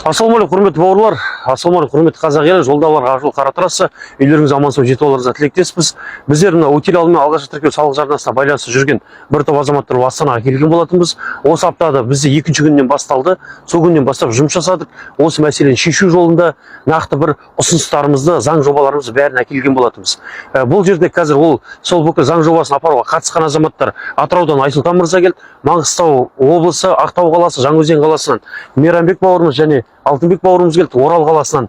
Ассалаумағалейкум, құрметті бауырлар, ассалаумағалейкум, құрметті қазақ елі, жолда бар Ақжол қара трасса, үйлеріңіз аман сау жетіп аларыңызға тілектеспіз. Біздер мына өтел алдымен алғашқы тіркеу салық жарнасына байланысты жүрген бір топ азаматтар Астанаға келген болатынбыз. Осы аптада бізде екінші күннен басталды. Сол күннен бастап жұмыс жасадық. Осы мәселені шешу жолында нақты бір ұсыныстарымызды, заң жобаларымызды бәрін әкелген болатынбыз. Бұл жерде қазір сол бүкіл заң жобасын апаруға қатысқан азаматтар Атыраудан Айсұлтан мырза келді, Маңғыстау облысы, Ақтау қаласы, Жаңаөзен қаласынан Мейрамбек бауырымыз және Алтынбек бауырымыз келді, Орал қаласынан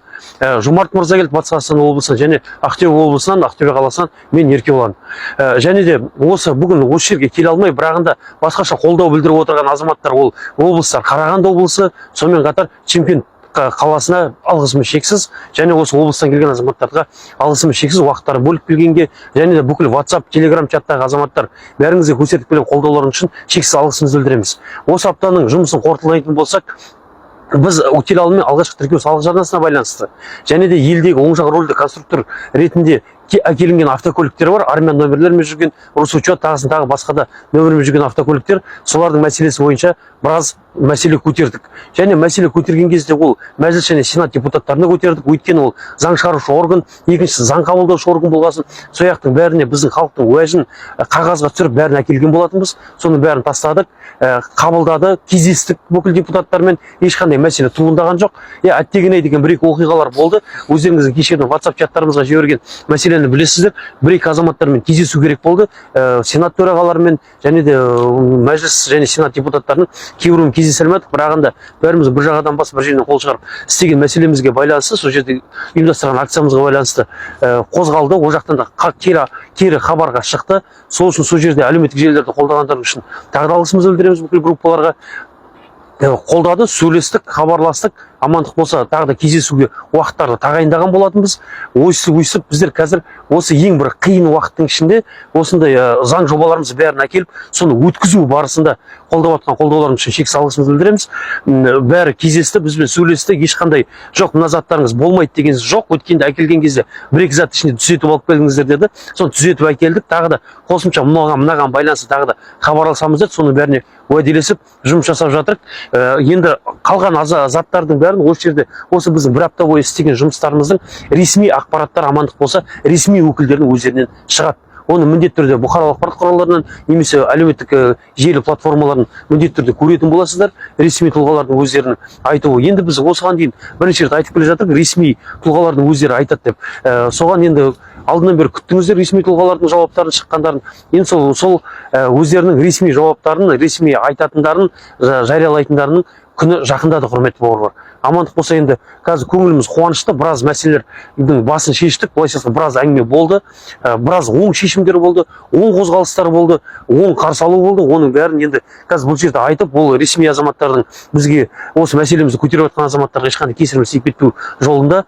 Жомарт мырза келді, Батыс Қазақстан облысынан және Ақтөбе облысынан, Ақтөбе қаласынан мен Еркебұлан. Және де бүгін осы жерге келе алмай, бірағында басқаша қолдау білдіріп отырған азаматтар ол облыстар Қарағанды облысы, сонымен қатар Шымкент қаласына алғысымыз шексіз, және осы облыстан келген азаматтарға алғысымыз шексіз, уақыттары бөліп келгенге, және де бүкіл WhatsApp, Telegram чаттағы азаматтар бәріңізге көрсетіп келген қолдауларыңыз үшін шексіз алғысымызды білдіреміз. Осы аптаның жұмысын қорытындылайтын болсақ, біз өтел алдымен алғашқы тіркеу салық жарнасына байланысты, және де елдегі оң жақ рөлді конструктор ретінде әкелінген автокөліктер бар, армян нөмірлермен жүрген, Русучет тағы басқа да нөмірмен жүрген автокөліктер, солардың мәселесі бойынша біраз мәселе көтердік. Және мәселе көтерген кезде ол мәжіліс және сенат депутаттарына көтердік, өйткені ол заң шығарушы орган, екіншісі заң қабылдаушы орган болғасын, сояқтың бәріне біздің халықтың уәжін қағазға түсіріп бәрін әкелген болатынбыз. Соның бәрін тастадық, қабылдады, кездестік бүкіл депутаттармен, ешқандай мәселе туындаған жоқ. Әттеген-ай деген бір-екі оқиғалар болды. Өздеріңіздің кешеден WhatsApp чаттарымызға жіберген мәселені білесіздер. Бір-екі азаматтармен кездесу керек болды. Сенат төрағаларымен және де мәжіліс және сенат депутаттарының кейбіреуімен кездесе алмадық. Бірағында бәріміз бір жағадан бас бір жерден қол шығарып істеген мәселемізге байланысты, сол жерде ұйымдастырған акциямызға байланысты қозғалды. Ол жақтан да кері хабарға шықты. Сол үшін сол жерде әлеуметтік желілерді қолдағандар үшін тағы да алғысымызды білдіреміз бүкіл группаларға. Қолдады, сөйлестік, хабарластық, амандық болса тағы да кездесуге уақыттарды тағайындаған болатынбыз. Ойысып біздер қазір осы ең бір қиын уақыттың ішінде осындай заң жобаларымызды бәрін әкеліп, соны өткізу барысында қолдап жатқан қолдауларыңыз үшін шексіз алғысымызды білдіреміз. Бәрі кездесті, бізбен сөйлесті, ешқандай жоқ, мына заттарыңыз болмайды деген жоқ. Өткенде әкелген кезде бір-екі зат ішінде түзетіп алып келдіңіздер деді. Соны түзетіп әкелдік. Тағы да қосымша мынаған байланысты тағы да хабарласамыз деді. Соның бәріне уәделесіп жұмыс жасап жатырық. Енді қалған заттардың бәрін осы жерде, осы біздің бір апта бойы істеген жұмыстарымыздың ресми ақпараттар амандық болса, ресми өкілдердің өздерінен шығады. Оны міндетті түрде бұқаралық ақпарат құралдарынан немесе әлеуметтік желі платформаларын міндетті түрде көретін боласыздар. Ресми тұлғалардың өздерінің айтуы. Енді біз осыған дейін бірінші рет айтып келе жатырмыз, ресми тұлғалардың өздері айтады деп. Соған енді алдынан бері күттіңіздер ресми тұлғалардың жауаптарын шыққандарын. Енді сол өздерінің ресми жауаптарын, ресми айтатындарын, жариялайтындарының күні жақындады, құрметті бауырлар. Амандық болса, енді қазір көңіліміз қуанышты, біраз мәселелердің басын шештік, былайша біраз әңгіме болды, біраз оң шешімдер болды, оң қозғалыстар болды, оң қарсы алу болды. Оның бәрін енді қазір бұл жерде айтып, бұл ресми азаматтардың бізге осы мәселемізді көтеріп жатқан азаматтарға ешқандай кесіріміз тиіп кетпеу жолында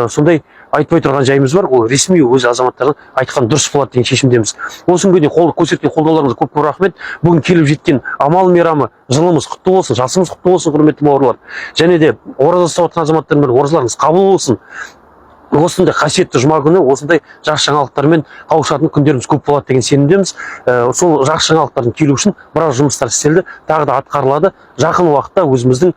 сондай айтпай тұрған жайымыз бар. Ол ресми өз азаматтардың айтқан дұрыс болады деген шешімдеміз. Осы күнге дейін көрсеткен қолдауларыңызға көп рахмет. Бүгін келіп жеткен амал мейрамы, жылымыз құтты болсын, жасымыз құтты болсын, құрметті бауырлар. Және де ораза ұстап жатқан азаматтармен оразаларыңыз қабыл болсын. Осындай қасиетті жұма күні осындай жақсы жаңалықтармен қауышатын күндеріміз көп болады деген сенімдеміз. Сол жақсы жаңалықтардың келу үшін біраз жұмыстар істелді, тағы да атқарылады. Жақын уақытта өзіміздің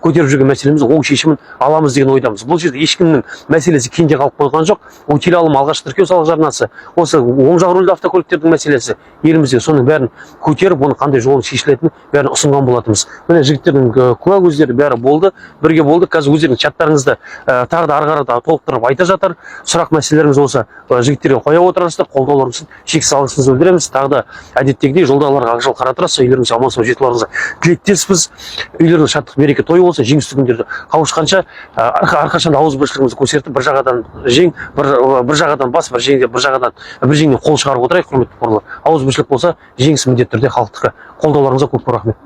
көтеріп жүрген мәселеміздің оң шешімін аламыз деген ойдамыз. Бұл жерде ешкімнің мәселесі кенде қалып қойған жоқ. Өтел алым алғашқы тіркеу салық жарнасы, осы оң жақ рөлді автокөліктердің мәселесі елімізде, соның бәрін көтеріп, оны қандай жолын шешілетінін бәрін ұсынған болатынбыз. Міне жігіттердің куә көздері бәрі болды, бірге болды. Қазір өздерінің чаттарыңызды тағы да ары қарата толықтырып айта жатыр. Сұрақ мәселелеріңіз болса жігіттерге қоя отырасыздар. Қолдауларыңыз үшін шексіз алғысымызды білдіреміз. Тағы да әдеттегідей жолдағыларға Ақжол қара трасса, үйлеріңізге аман сау жетіп аларыңызға тілектеспіз. Үйлеріңіз шаттық, береке, той болсын, жеңісті күндерде қауышқанша әрқашан ауызбіршілігімізді көрсетіп, бір жағадан жең, бір жағадан бас, бір жеңнен қол шығарып отырайық, құрметті бауырлар. Ауызбіршілік болса, жеңіс міндетті түрде халықтікі. Қолдауларыңызға көп рахмет.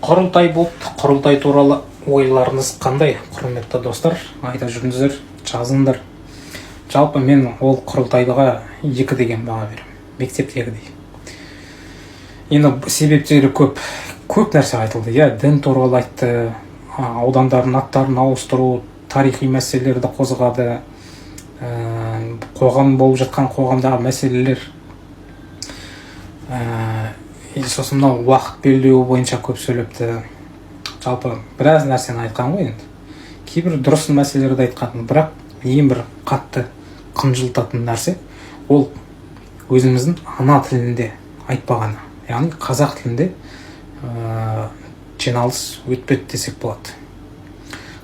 Құрылтай болды. Құрылтай туралы ойларыңыз қандай, құрметті достар? Айта жүріңіздер, жазыңдар. Жалпы мен ол құрылтайға 2 деген баға беремін. Мектептегідей. Енді себептері көп нәрсе айтылды. Дін туралы айтты, аудандардың аттарын ауыстыру, тарихи мәселелерді қозғады, қоғам болып жатқан қоғамдағы мәселелер, сосын мынау уақыт белгілеу бойынша көп сөйлепті. Жалпы біраз нәрсені айтқан ғой енді. кейбір дұрыс мәселелерді айтқан, бірақ ең бір қатты қынжылтатын нәрсе ол өзіміздің ана тілінде айтпағаны, яғни қазақ тілінде жиналыс өтпеді десек болады.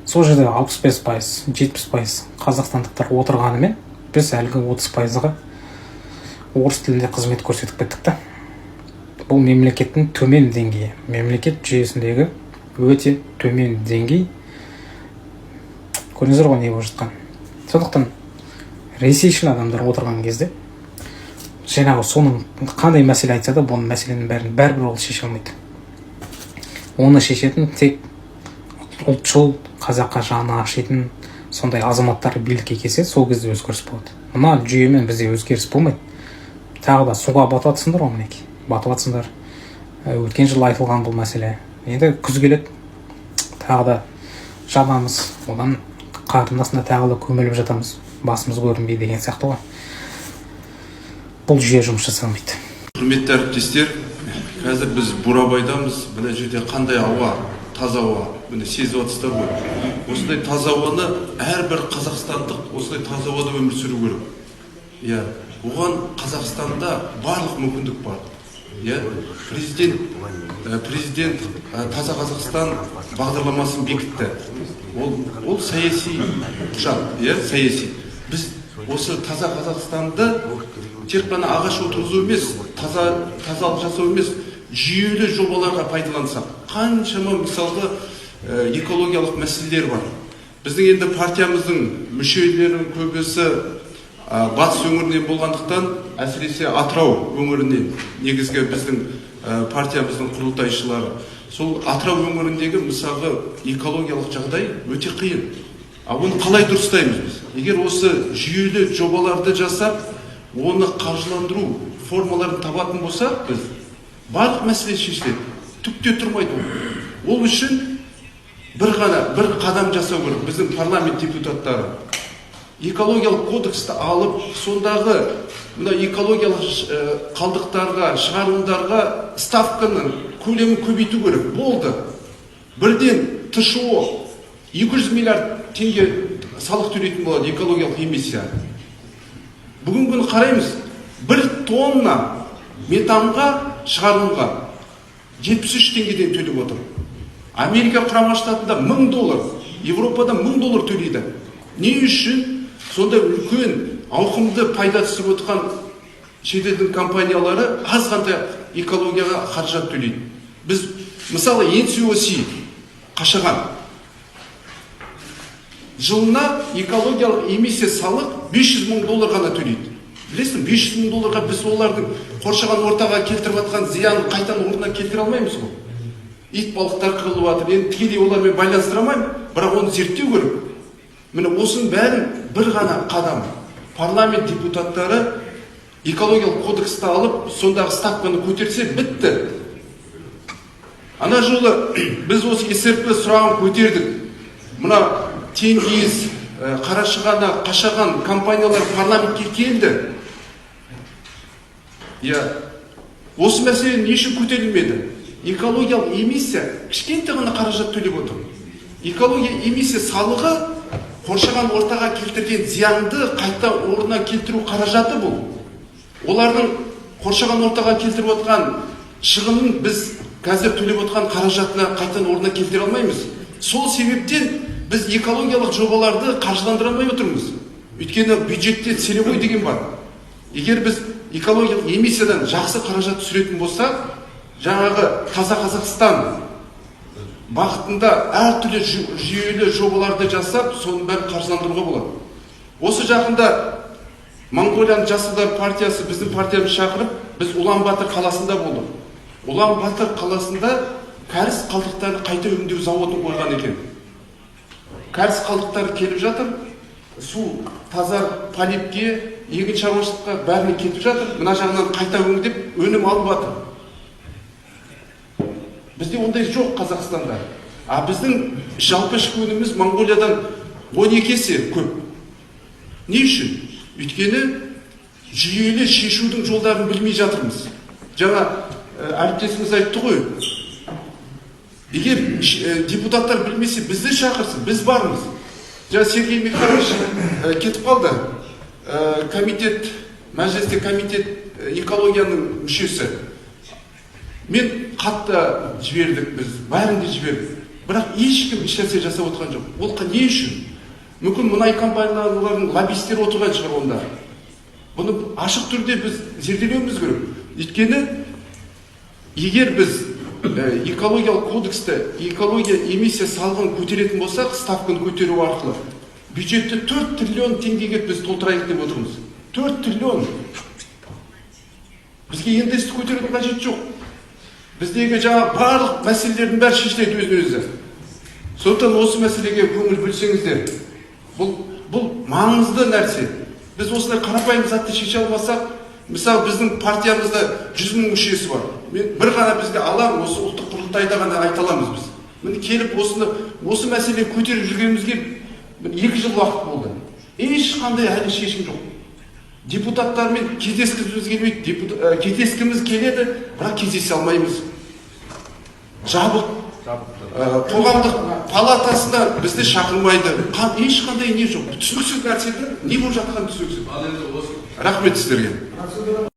Сол жерде 65%, 70% қазақстандықтар отырғанымен біз әлгі 30%-ға орыс тілінде қызмет көрсетіп кеттік та. Бұл мемлекеттің төмен деңгейі, мемлекет жүйесіндегі өте төмен деңгей. Көрдіңіздер ғой не болып жатқан. Сондықтан ресейшіл адамдар отырған кезде жаңағы соның қандай мәселе айтса да, бұның мәселенің бәрібір ол шеше алмайды. Оны шешетін тек ұлтшыл, қазаққа жаны ашитын сондай азаматтар билікке келсе, сол кезде өзгеріс болады. Мына жүйемен бізде өзгеріс болмайды. Тағы да суға батып жатсыңдар ғой, мінекей. Батып жатсыңдар. Өткен жылы айтылған бұл мәселе. Енді күз келеді. Тағы да жабамыз. Одан қардың астында тағы да көміліп жатамыз. Басымыз көрінбей деген сияқты ғой. Бұл жүйе жұмыс жасамайды. Құрметті әріптестер, қазір біз Бурабайдамыз. Мына жерде қандай ауа, таза ауа, міне сезіп жатсыздар ғой. Осындай таза ауаны әрбір қазақстандық осындай таза ауада өмір сүру керек. Иә, оған Қазақстанда барлық мүмкіндік бар. Иә, президент таза Қазақстан бағдарламасын бекітті. Ол саяси құжат, иә, саяси. Біз осы таза Қазақстанды тек қана ағаш отырғызу емес, тазалық жасау емес, жүйелі жобаларға пайдалансақ, қаншама мысалғы экологиялық мәселелер бар. Біздің енді партиямыздың мүшелерінің көбісі батыс өңірінен болғандықтан, әсіресе Атырау өңірінен, негізгі біздің партиямыздың құрылтайшылары. Сол Атырау өңіріндегі мысалғы экологиялық жағдай өте қиын. Оны қалай дұрыстаймыз біз? Егер осы жүйелі жобаларды жасап, оны қаржыландыру формаларын табатын болсақ, біз барлық мәселе шешіледі. Түкте тұрмайды. Ол үшін бір қадам жасау керек. Біздің парламент депутаттары экологиялық кодексті алып, сондағы экологиялық қалдықтарға, шығарылымдарға ставканың көлемін көбейту керек. Болды. Бірден ТШО 200 миллиард теңге салық төлейтін болады экологиялық эмиссия. Бүгін күні қараймыз, 1 тонна метанға шығарылымға 73 теңгеден төлеп отыр. Америка құрама штатында $1000, Европада $1000 төлейді. Не үшін? Сонда үлкен ауқымды пайда түсіріп отқан шетелдің компаниялары аз ғана экологияға қаражат төлейді. Біз мысалы NCOC Қашаған жылына экологиялық эмиссия салық $500,000 ғана төлейді. Білесің, $500,000 біз олардың қоршаған ортаға келтіріп жатқан зиян қайтадан орнына келтіре алмаймыз ғой. Ит балықтар қырылып жатыр. Енді тікелей олармен байланыстыра алмаймын, бірақ оны зерттеу керек. Міне осының бәрін бір ғана қадам. Парламент депутаттары экологиялық кодексті алып, сондағы ставканы көтерсе, бітті. Ана жолы біз осы СРП сұрағын көтердік. Мына Теңіз, Қарашығана, Қашаған компаниялар парламентке келді. Осы мәселе не үшін көтерілмеді? Экологиялық эмиссия кішкентай ғана қаражат төлеп отыр. Экология эмиссия салығы қоршаған ортаға келтірген зиянды қайта орнына келтіру қаражаты бұл. Олардың қоршаған ортаға келтіріп отқан шығынын біз қазір төлеп отқан қаражатына қайтадан орнына келтіре алмаймыз. Сол себептен біз экологиялық жобаларды қаржыландыра алмай отырмыз. Өйткені бюджетте целевой деген бар. Егер біз экологиялық эмиссиядан жақсы қаражат түсіретін болсақ, жаңағы таза Қазақстан бағытында әртүрлі жүйелі жобаларды жасап, соның бәрін қаржыландыруға болады. Осы жақында Моңғолияның Жасылдар партиясы біздің партиямыз шақырып, біз Улан-Батор қаласында болдық. Улан-Батор қаласында кәріс қалдықтарын қайта өңдеу зауытын қойған екен. Кәріс қалдықтары келіп жатыр, су тазар полипке, егін шаруашылыққа бәріне кетіп жатыр. Мына жағынан қайта өңдеп өнім алып жатыр. Бізде ондай жоқ Қазақстанда. Біздің жалпы ішкі өніміміз Моңғолиядан 12 есе көп. Не үшін? Өйткені жүйелі шешудің жолдарын білмей жатырмыз. Жаңа әріптесіміз айтты ғой, егер депутаттар білмесе бізді шақырсын, біз бармыз. Жаңа Сергей Михайлович кетіп қалды. Комитет, мәжілісте комитет экологияның мүшесі. Мен қатты жібердік біз, бәрінде жібердік. Бірақ ешкім ешнәрсе жасап отырған жоқ. Ол не үшін? Мүмкін мұнай компанияларының лоббисттері отырған шығар онда. Бұны ашық түрде біз зерделеуіміз керек. Өйткені егер біз экологиялық кодексті экология эмиссия салығын көтеретін болсақ, ставканы көтеру арқылы бюджетті 4 триллион теңгеге біз толтырайық деп отырмыз. 4 триллион. Бізге енді көтерудің қажеті жоқ. Біздегі жаңа барлық мәселелердің бәрі шешіледі өзін-өзі. Сондықтан осы мәселеге көңіл бөлсеңіздер. Бұл маңызды нәрсе. Біз осындай қарапайым затты шеше алмасақ, мысалы біздің партиямызда 100 мың мүшесі бар. Мен бір ғана бізде алам, осы ұлттық құрылтайда ғана айта аламыз біз. Міне келіп осы мәселені көтеріп жүргенімізге 2 жыл уақыт болды. Ешқандай әлі шешім жоқ. Депутаттармен кездескіміз келмейді, кездескіміз келеді, бірақ кездесе алмаймыз. Жабық. Қоғамдық палатасында бізді шақырмайды. Ешқандай не жоқ. Түсініксіз нәрседе не болып жатқан түсініксіз. Рахмет сіздерге.